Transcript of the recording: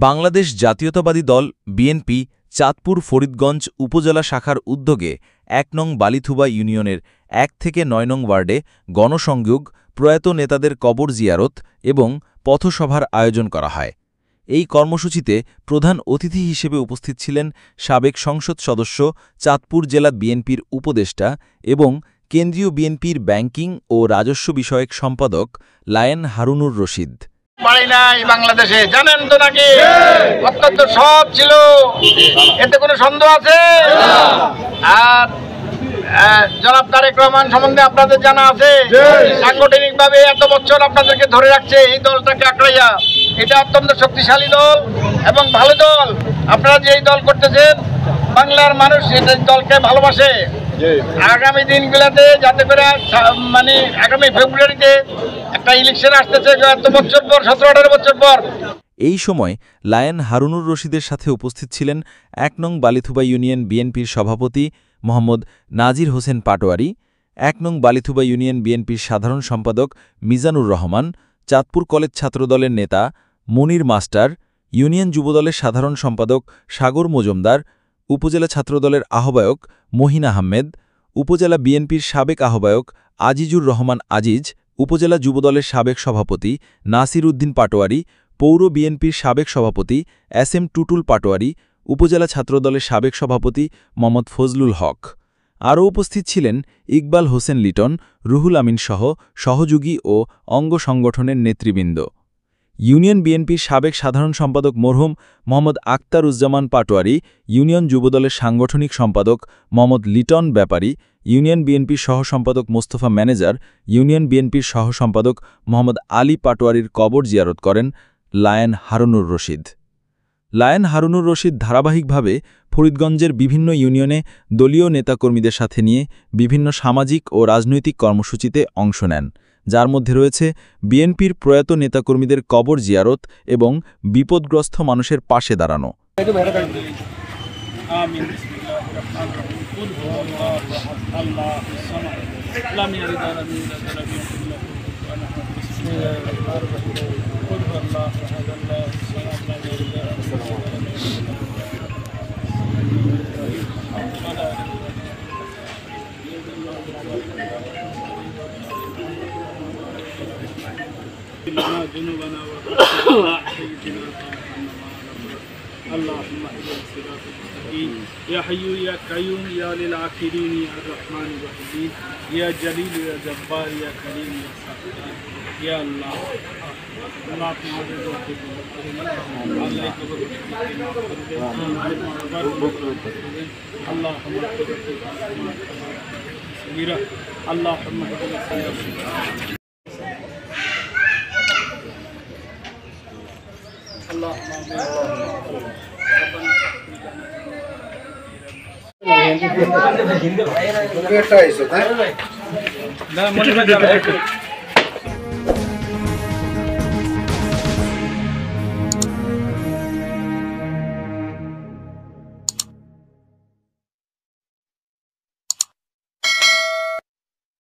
বাংলাদেশ জাতীয়তাবাদী দল বিএনপি চাঁদপুর ফরিদগঞ্জ উপজেলা শাখার উদ্যোগে ১ নং বালিথুবা ইউনিয়নের ১ থেকে ৯ নং ওয়ার্ডে গণসংযোগ, প্রয়াত নেতাদের কবর জিয়ারত এবং পথসভার আয়োজন করা হয়। এই কর্মসূচিতে প্রধান অতিথি হিসেবে উপস্থিত ছিলেন সাবেক সংসদ সদস্য, চাঁদপুর জেলা বিএনপির উপদেষ্টা এবং কেন্দ্রীয় বিএনপির ব্যাংকিং ও রাজস্ব বিষয়ক সম্পাদক লায়েন হারুনুর রশিদ। বাংলাদেশে জানেন তো নাকি অত্যন্ত সৎ ছিল, এতে কোনো সন্দেহ আছে? আর জনাব তারেক রহমান সম্বন্ধে আপনাদের জানা আছে, সাংগঠনিক ভাবে এত বছর আপনাদেরকে ধরে রাখছে এই দলটাকে আঁকড়াইয়া। এটা অত্যন্ত শক্তিশালী দল এবং ভালো দল। আপনারা যে এই দল করতেছেন, বাংলার মানুষ এই দলকে ভালোবাসে। আগামী দিনগুলোতে যাতে করে মানে আগামী ফেব্রুয়ারিতে একটা ইলেকশন আসতেছে, এত বছর পর, 17-18 বছর পর। এই সময় লায়েন হারুনুর রশিদের সাথে উপস্থিত ছিলেন ১ নং বালিথুবা ইউনিয়ন বিএনপির সভাপতি মোহাম্মদ নাজির হোসেন পাটোয়ারি, ১ নং বালিথুবা ইউনিয়ন বিএনপির সাধারণ সম্পাদক মিজানুর রহমান, চাঁদপুর কলেজ ছাত্রদলের নেতা মনির মাস্টার, ইউনিয়ন যুবদলের সাধারণ সম্পাদক সাগর মজুমদার, উপজেলা ছাত্রদলের আহ্বায়ক মহিন আহমেদ, উপজেলা বিএনপির সাবেক আহ্বায়ক আজিজুর রহমান আজিজ, উপজেলা যুবদলের সাবেক সভাপতি নাসির উদ্দিন পাটোয়ারি, পৌর বিএনপির সাবেক সভাপতি এস.এম. টুটুল পাটোয়ারি, উপজেলা ছাত্রদলের সাবেক সভাপতি মোহাম্মদ ফজলুল হক। আরও উপস্থিত ছিলেন ইকবাল হোসেন লিটন, রুহুল আমিন সহ সহযোগী ও অঙ্গ সংগঠনের নেতৃবৃন্দ। ইউনিয়ন বিএনপির সাবেক সাধারণ সম্পাদক মরহুম মোহাম্মদ আক্তারুজ্জামান পাটোয়ারি, ইউনিয়ন যুবদলের সাংগঠনিক সম্পাদক মোহাম্মদ লিটন ব্যাপারী, ইউনিয়ন বিএনপির সহ সম্পাদক মোস্তফা ম্যানেজার, ইউনিয়ন বিএনপির সহ সম্পাদক মোহাম্মদ আলী পাটোয়ারির কবর জিয়ারত করেন লায়েন হারুনুর রশিদ। লায়েন হারুনুর রশিদ ধারাবাহিকভাবে ফরিদগঞ্জের বিভিন্ন ইউনিয়নে দলীয় নেতাকর্মীদের সাথে নিয়ে বিভিন্ন সামাজিক ও রাজনৈতিক কর্মসূচিতে অংশ নেন, যার মধ্যে রয়েছে বিএনপির প্রয়াত নেতাকর্মীদের কবর জিয়ারত এবং বিপদগ্রস্ত মানুষের পাশে দাঁড়ানো। اللهم اهدنا الصراط المستقيم يا حي يا قيوم يا للآخرين يا الرحمن الرحيم يا جليل يا جبار يا كريم يا ستار يا الله اللهم Allahumma